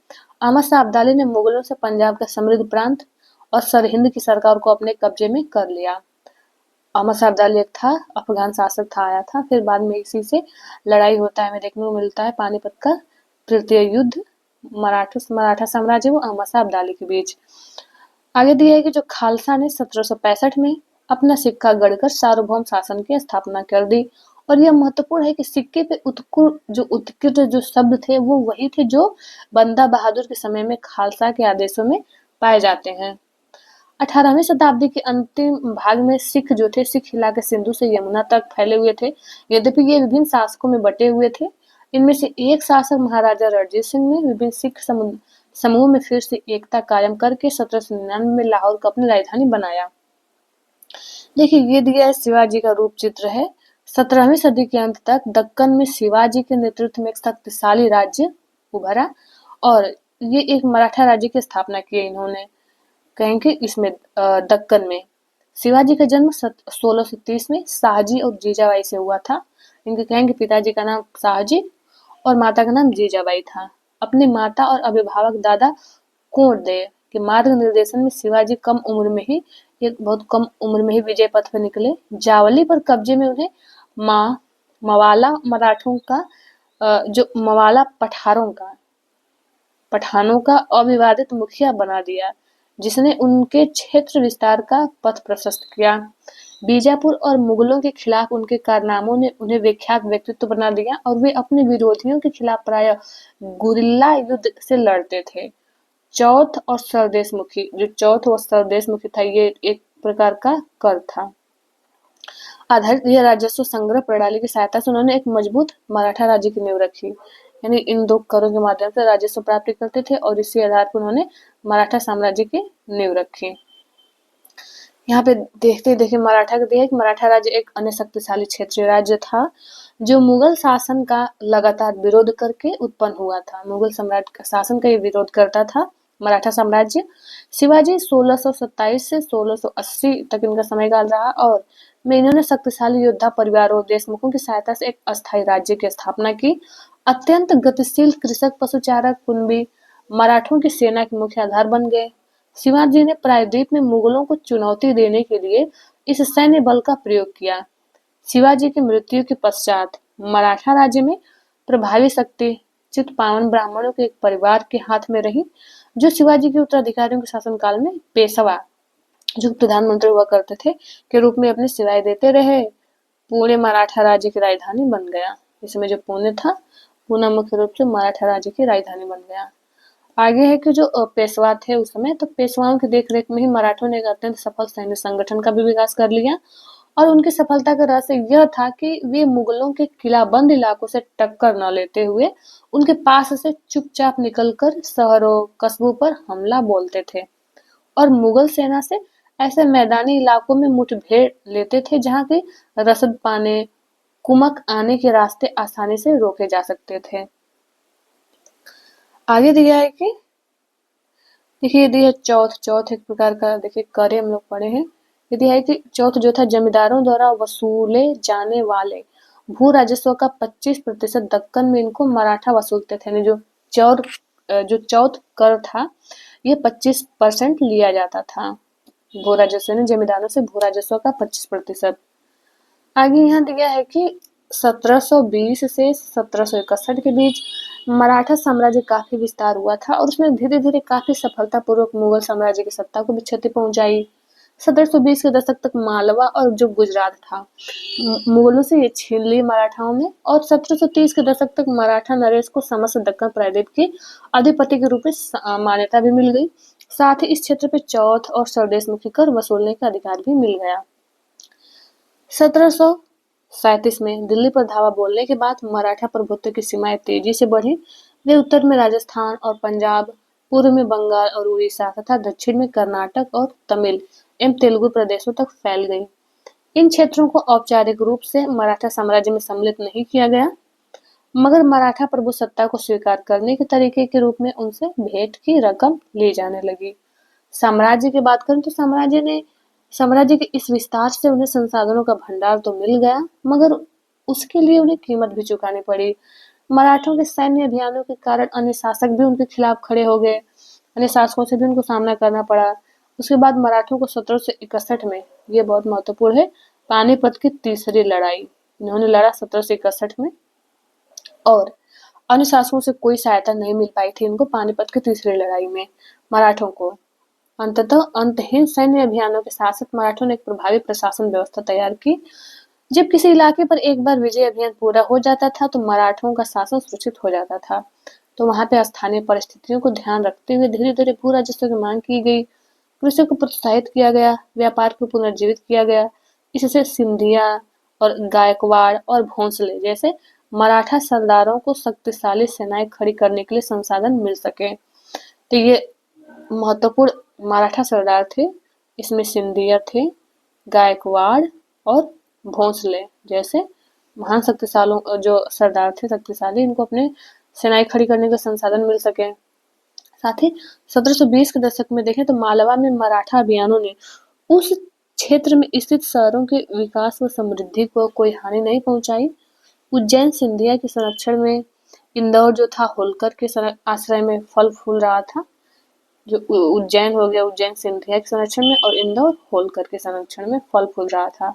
Speaker 1: अहमद शाह अब्दाली ने मुगलों से पंजाब का समृद्ध प्रांत और सरहिंद की सरकार को अपने कब्जे में कर लिया। अहमद शाह अब्दाली एक था, अफगान शासक था, आया था, फिर बाद में इसी से लड़ाई होता है, हमें देखने को मिलता है पानीपत का तृतीय युद्ध मराठा साम्राज्य व अहमद शाह अब्दाली के बीच। आगे दिया है कि जो खालसा ने 1765 में अपना सिक्का गढ़कर सार्वभौम शासन की स्थापना कर दी। और यह महत्वपूर्ण है कि सिक्के पे उत्कृष्ट जो शब्द थे वो वही थे जो बंदा बहादुर के समय में खालसा के आदेशों में पाए जाते हैं। 18वीं शताब्दी के अंतिम भाग में सिख जो थे, सिख इलाके सिंधु से यमुना तक फैले हुए थे। यद्यपि ये विभिन्न शासकों में बटे हुए थे। इनमें से एक शासक महाराजा रणजीत सिंह ने विभिन्न सिख समूह में फिर से एकता कायम करके 1799 में लाहौर को अपनी राजधानी बनाया। देखिए ये दिया है शिवाजी का रूप चित्र है। 17वीं सदी के अंत तक दक्कन में शिवाजी के नेतृत्व में एक शक्तिशाली राज्य उभरा और ये एक मराठा राज्य की स्थापना की इन्होंने। कहेंगे इसमें दक्कन में शिवाजी का जन्म 1630 में शाहजी और जीजाबाई से हुआ था। इनके कहेंगे पिताजी का नाम शाहजी और माता का नाम जीजाबाई था। अपनी माता और अभिभावक दादा कोंडदेव के मार्ग निर्देशन में शिवाजी बहुत कम उम्र में ही विजय पथ पर निकले। जावली पर कब्जे में उन्हें मवाला मराठों का जो मवाला पठानों का अविवादित मुखिया बना दिया, जिसने उनके क्षेत्र विस्तार का पथ प्रशस्त किया। बीजापुर और मुगलों के खिलाफ उनके कारनामों ने उन्हें विख्यात व्यक्तित्व बना दिया और वे अपने विरोधियों के खिलाफ प्रायः गुरिल्ला युद्ध से लड़ते थे। चौथ और सरदेशमुखी था, ये एक प्रकार का कर था। आधारित यह राजस्व संग्रह प्रणाली की सहायता से उन्होंने एक मजबूत मराठा राज्य की नींव रखी। यानी इन 2 करों के माध्यम से राजस्व प्राप्त करते थे और इसी आधार पर उन्होंने मराठा साम्राज्य की नींव रखी। यहाँ पे देखते मराठा का दिया कि मराठा राज्य एक अन्य शक्तिशाली क्षेत्रीय राज्य था जो मुगल शासन का लगातार विरोध करके उत्पन्न हुआ था। मुगल सम्राट का शासन का ये विरोध करता था मराठा साम्राज्य। शिवाजी 1627 से 1680 तक इनका समयकाल रहा और इन्होंने शक्तिशाली योद्धा परिवारों और देशमुखों की सहायता से एक अस्थायी राज्य की स्थापना की। अत्यंत गतिशील कृषक पशुचारक कुंभी मराठों की सेना के मुख्य आधार बन गए। शिवाजी ने प्रायद्वीप में मुगलों को चुनौती देने के लिए इस सैन्य बल का प्रयोग किया। शिवाजी की मृत्यु के पश्चात मराठा राज्य में प्रभावी शक्ति चित्पावन ब्राह्मणों के एक परिवार के हाथ में रही, जो शिवाजी के उत्तराधिकारियों के शासनकाल में पेशवा, जो प्रधानमंत्री हुआ करते थे, के रूप में अपनी सेवाएं देते रहे। पुणे मराठा राज्य की राजधानी बन गया। इसमें जो पुणे था, पुणे मुख्य रूप से मराठा राज्य की राजधानी बन गया। आगे है कि जो पेशवा थे उस समय, तो पेशवाओं की देखरेख में ही मराठों ने एक अत्यंत सफल सैन्य संगठन का भी विकास कर लिया और उनकी सफलता का रहस्य यह था कि वे मुगलों के किलाबंद इलाकों से टक्कर न लेते हुए उनके पास से चुपचाप निकलकर शहरों कस्बों पर हमला बोलते थे और मुगल सेना से ऐसे मैदानी इलाकों में मुठभेड़ लेते थे जहां की रसद पाने, कुमक आने के रास्ते आसानी से रोके जा सकते थे। आगे दिया है कि देखिए यदि चौथ एक प्रकार का देखिए करे हम लोग पढ़े हैं। यदि है कि चौथ जो था जमींदारों द्वारा वसूले जाने वाले भू राजस्व का 25% दक्कन में इनको मराठा वसूलते थे। जो चौथ कर था ये 25% लिया जाता था भू राजस्व ने जमींदारों से भू राजस्व का 25%। आगे यहाँ दिया है कि 1720 से 1761 के बीच मराठा साम्राज्य काफी विस्तार हुआ था और उसने धीरे धीरे काफी सफलतापूर्वक मुगल साम्राज्य की सत्ता को भी क्षति पहुंचाई। 1720 के दशक तक मालवा और जो गुजरात था मुगलों से ये छीन ली मराठाओं ने और 1730 के दशक तक मराठा नरेश को समस्त दक्कन प्रायद्वीप की अधिपति के रूप में मान्यता भी मिल गई। साथ ही इस क्षेत्र पे चौथ और सरदेशमुखी कर वसूलने का अधिकार भी मिल गया। 1737 में दिल्ली पर धावा बोलने के बाद मराठा प्रभुत्व की सीमाएं तेजी से बढ़ी। वे उत्तर में राजस्थान और पंजाब, पूर्व में बंगाल और उड़ीसा तथा दक्षिण में कर्नाटक और तमिल एवं तेलुगु प्रदेशों तक फैल गई। इन क्षेत्रों को औपचारिक रूप से मराठा साम्राज्य में सम्मिलित नहीं किया गया, मगर मराठा प्रभुसत्ता को स्वीकार करने के तरीके के रूप में उनसे भेंट की रकम ली जाने लगी। साम्राज्य की बात करें तो साम्राज्य के इस विस्तार से उन्हें संसाधनों का भंडार तो मिल गया, मगर उसके लिए उन्हें कीमत भी चुकानी पड़ी। मराठों के सैन्य अभियानों के कारण अन्य शासक भी उनके खिलाफ खड़े हो गए, अन्य शासकों से भी उनको सामना करना पड़ा। उसके बाद मराठों को 1761 में, ये बहुत महत्वपूर्ण है, पानीपत की तीसरी लड़ाई इन्होंने लड़ा 1761 में, और अन्य शासकों से कोई सहायता नहीं मिल पाई थी इनको पानीपत की तीसरी लड़ाई में मराठों को। अंततः अंतहीन सैन्य अभियानों के साथ साथ मराठों ने एक प्रभावी प्रशासन व्यवस्था तैयार की। जब किसी इलाके पर एक बार विजय अभियान पूरा हो जाता था तो मराठों का शासन सुरक्षित हो जाता था। तो वहां पे स्थानीय परिस्थितियों को ध्यान रखते हुए धीरे धीरे भू राजस्व की मांग की गई, कृषि को प्रोत्साहित किया गया, व्यापार को पुनर्जीवित किया गया। इससे सिंधिया और गायकवाड़ और भोंसले जैसे मराठा सरदारों को शक्तिशाली सेनाएं खड़ी करने के लिए संसाधन मिल सके। तो ये महत्वपूर्ण मराठा सरदार थे। इसमें सिंधिया थे, गायकवाड़ और भोंसले जैसे महान शक्तिशाली जो सरदार थे शक्तिशाली, इनको अपने सेनाएं खड़ी करने का संसाधन मिल सके। साथ ही 1720 के दशक में देखें तो मालवा में मराठा अभियानों ने उस क्षेत्र में स्थित शहरों के विकास व समृद्धि को कोई हानि नहीं पहुंचाई। उज्जैन सिंधिया के संरक्षण में, इंदौर जो था होलकर के आश्रय में फल फूल रहा था। जो उज्जैन हो गया, उज्जैन सिंधिया के संरक्षण में, और इंदौर होलकर के संरक्षण में फल फूल रहा था।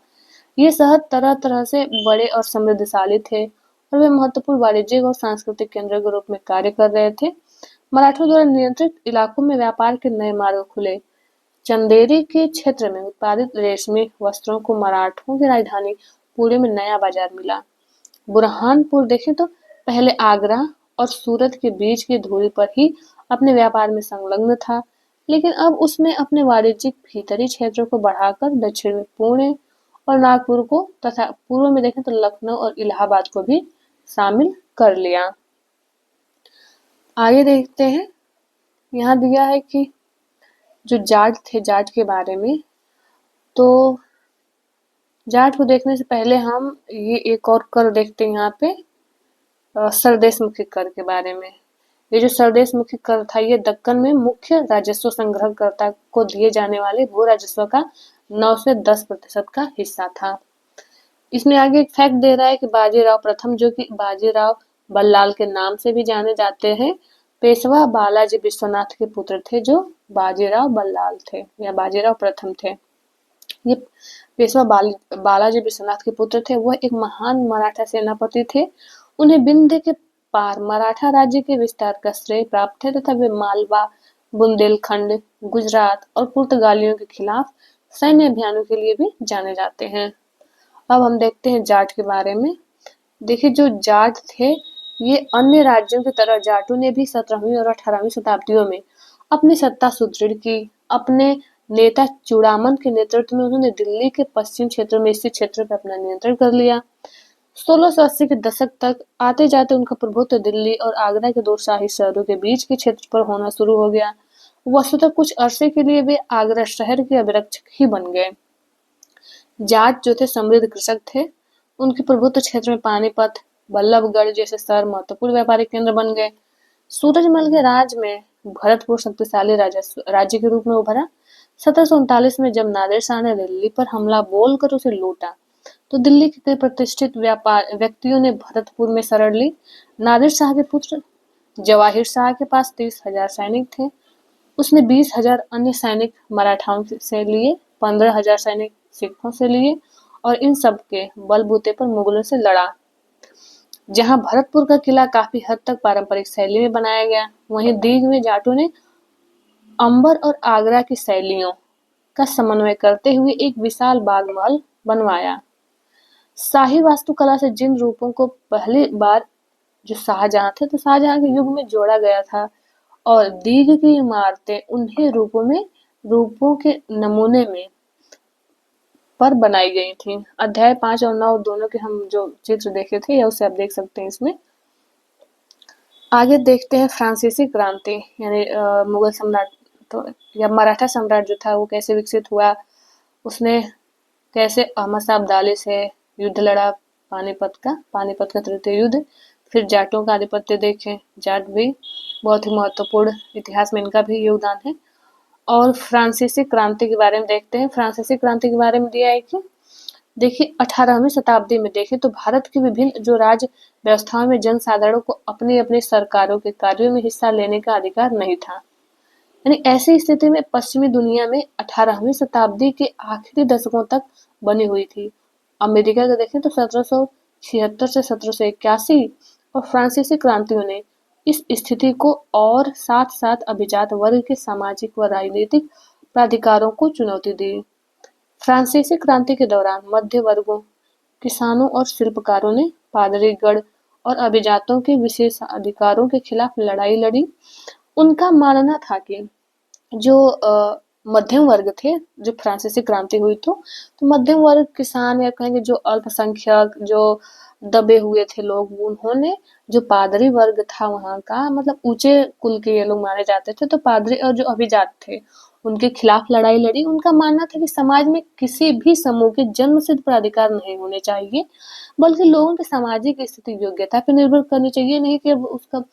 Speaker 1: ये शहर तरह तरह से बड़े और समृद्धशाली थे और वे महत्वपूर्ण वाणिज्यिक और सांस्कृतिक केंद्र के रूप में कार्य कर रहे थे। मराठों द्वारा नियंत्रित इलाकों में व्यापार के नए मार्ग खुले। चंदेरी के क्षेत्र में उत्पादित रेशमी वस्त्रों को मराठों की राजधानी पुणे में नया बाजार मिला। बुरहानपुर देखें तो पहले आगरा और सूरत के बीच की दूरी पर ही अपने व्यापार में संलग्न था, लेकिन अब उसने अपने वाणिज्यिक भीतरी क्षेत्रों को बढ़ाकर दक्षिण में पुणे और नागपुर को तथा पूर्व में देखें तो लखनऊ और इलाहाबाद को भी शामिल कर लिया। आगे देखते हैं, यहाँ दिया है कि जो जाट थे, जाट के बारे में, तो जाट को देखने से पहले हम ये एक और कर देखते हैं यहाँ पे, सरदेशमुखी कर के बारे में। ये जो सरदेशमुखी कर था ये दक्कन में मुख्य राजस्व संग्रहकर्ता को दिए जाने वाले भू राजस्व का 9 से 10% का हिस्सा था। इसमें आगे एक फैक्ट दे रहा है कि बाजीराव प्रथम, जो कि बाजीराव बल्लाल के नाम से भी जाने जाते हैं, पेशवा बालाजी विश्वनाथ के पुत्र थे, जो बाजीराव बल्लाल थे या बाजीराव प्रथम थे। ये पेशवा बालाजी विश्वनाथ के पुत्र थे। वह एक महान मराठा सेनापति थे। उन्हें विंध्य के पार मराठा राज्य के विस्तार का श्रेय प्राप्त है तथा वे मालवा, बुंदेलखंड, गुजरात और पुर्तगालियों के खिलाफ सैन्य अभियानों के लिए भी जाने जाते हैं। अब हम देखते हैं जाट के बारे में। देखिए, जो जाट थे ये अन्य राज्यों की तरह जाटों ने भी 17वीं और 18वीं शताब्दियों में अपनी सत्ता सुदृढ़ की। अपने नेता चूड़ामन के नेतृत्व में उन्होंने दिल्ली के पश्चिम क्षेत्रों में स्थित क्षेत्रों पर अपना नियंत्रण कर लिया। 1680 के दशक तक आते जाते उनका प्रभुत्व दिल्ली और आगरा के दो शाही शहरों के बीच के क्षेत्र पर होना शुरू हो गया। वस्तुतः कुछ अरसे के लिए वे आगरा शहर के अभिरक्षक ही बन गए। जाट जो थे समृद्ध कृषक थे। उनके प्रभुत्व क्षेत्र में पानीपत, बल्लभगढ़ जैसे शहर महत्वपूर्ण व्यापारिक केंद्र बन गए। सूरजमल के राज में भरतपुर शक्तिशाली राज्य के रूप में उभरा। 1739 में जब नादिर शाह ने दिल्ली पर हमला बोलकर उसे लूटा तो दिल्ली के कई प्रतिष्ठित व्यक्तियों ने भरतपुर में शरण ली। नादिर शाह के पुत्र जवाहिर शाह के पास 30,000 सैनिक थे। उसने 20,000 अन्य सैनिक मराठाओं से लिए, 15,000 सैनिक सिखों से लिए और इन सब के बलबूते पर मुगलों से लड़ा। जहां भरतपुर का किला काफी हद तक पारंपरिक शैली में बनाया गया, वहीं दीग में जाटों ने अंबर और आगरा की शैलियों का समन्वय करते हुए एक विशाल बाग महल बनवाया। शाही वास्तुकला से जिन रूपों को पहली बार जो शाहजहां थे तो शाहजहां के युग में जोड़ा गया था और दीग की इमारतें उन्हीं रूपों के नमूने में पर बनाई गई थी। अध्याय 5 और 9 दोनों के हम जो चित्र देखे थे या उसे आप देख सकते हैं इसमें। आगे देखते हैं फ्रांसीसी क्रांति यानी मुगल सम्राट तो या मराठा सम्राट जो था वो कैसे विकसित हुआ, उसने कैसे अहमद शाह अब्दाली से युद्ध लड़ा, पानीपत का तृतीय युद्ध। फिर जाटों का आधिपत्य देखें, जाट भी बहुत ही महत्वपूर्ण, इतिहास में इनका भी योगदान है। और फ्रांसीसी क्रांति के बारे में देखते हैं। फ्रांसीसी क्रांति के बारे में दिया है कि देखिए 18वीं शताब्दी में देखें तो भारत की विभिन्न जो राज्य व्यवस्थाओं में जनसाधारण को अपनी अपनी सरकारों के कार्यों में हिस्सा लेने का अधिकार नहीं था। यानी ऐसी स्थिति में पश्चिमी दुनिया में 18वीं शताब्दी के आखिरी दशकों तक बनी हुई थी। अमेरिका का देखें तो 1776 से 1781 और फ्रांसीसी क्रांतियों ने इस स्थिति को और साथ साथ अभिजात वर्ग के सामाजिक व राजनीतिक प्राधिकारों को चुनौती दी। फ्रांसीसी क्रांति के दौरान मध्य वर्गों, किसानों और शिल्पकारों ने पादरीगण और अभिजातों के विशेष अधिकारों के खिलाफ लड़ाई लड़ी। उनका मानना था कि जो मध्यम वर्ग थे, जो फ्रांसीसी क्रांति हुई तो मध्यम वर्ग किसान या कहेंगे जो अल्पसंख्यक जो दबे हुए थे लोग, उन्होंने जो पादरी वर्ग था वहाँ का मतलब ऊंचे कुल के ये लोग माने जाते थे, तो पादरी और जो अभिजात थे उनके खिलाफ लड़ाई लड़ी। उनका मानना था कि समाज में किसी भी समूह के जन्म सिद्ध प्राधिकार नहीं होने चाहिए, बल्कि लोगों की सामाजिक स्थिति योग्यता पर निर्भर करनी चाहिए, नहीं कि उसका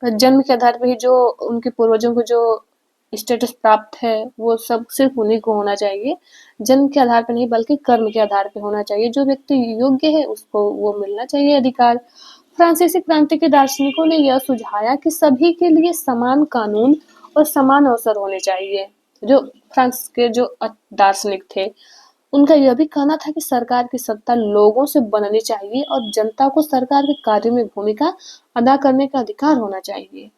Speaker 1: जन्म के आधार पर ही जो उनके पूर्वजों को जो स्टेटस प्राप्त है वो सब सिर्फ उन्हीं को होना चाहिए। जन्म के आधार पर नहीं बल्कि कर्म के आधार पर होना चाहिए। जो व्यक्ति योग्य है उसको वो मिलना चाहिए अधिकार। फ्रांसीसी क्रांति के दार्शनिकों ने यह सुझाया कि सभी के लिए समान कानून और समान अवसर होने चाहिए। जो फ्रांस के जो दार्शनिक थे उनका यह भी कहना था कि सरकार की सत्ता लोगों से बननी चाहिए और जनता को सरकार के कार्य में भूमिका अदा करने का अधिकार होना चाहिए।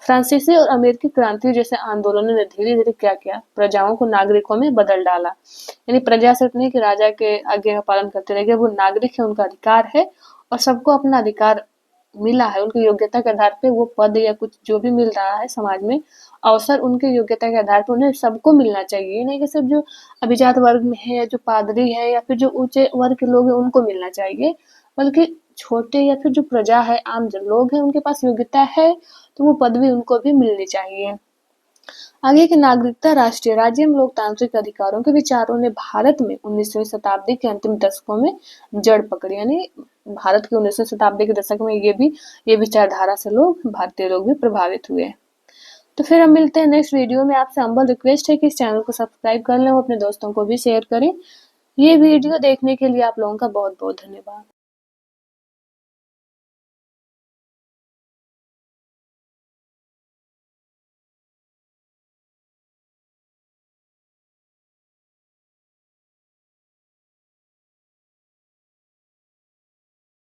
Speaker 1: फ्रांसीसी और अमेरिकी क्रांति जैसे आंदोलनों ने धीरे धीरे क्या किया, प्रजाओं को नागरिकों में बदल डाला। यानी प्रजा सिर्फ नहीं कि राजा के आज्ञा का पालन करते रह गए, वो नागरिक है, उनका अधिकार है और सबको अपना अधिकार मिला है। उनकी योग्यता के आधार पे वो पद या कुछ जो भी मिल रहा है समाज में अवसर, उनके योग्यता के आधार पर उन्हें सबको मिलना चाहिए, नहीं कि सिर्फ जो अभिजात वर्ग में है, जो पादरी है या फिर जो ऊंचे वर्ग के लोग हैं उनको मिलना चाहिए, बल्कि छोटे या फिर जो प्रजा है, आम जन लोग हैं, उनके पास योग्यता है तो वो पदवी उनको भी मिलनी चाहिए। आगे की नागरिकता, राष्ट्रीय राज्य एवं लोकतांत्रिक अधिकारों के विचारों ने भारत में 19वीं शताब्दी के अंतिम दशकों में जड़ पकड़ी। यानी भारत के 19वीं शताब्दी के दशक में ये विचारधारा से भारतीय लोग भी प्रभावित हुए। तो फिर हम मिलते हैं नेक्स्ट वीडियो में। आपसे हम्बल रिक्वेस्ट है कि इस चैनल को सब्सक्राइब कर लें और अपने दोस्तों को भी शेयर करें। ये वीडियो देखने के लिए आप लोगों का बहुत बहुत धन्यवाद।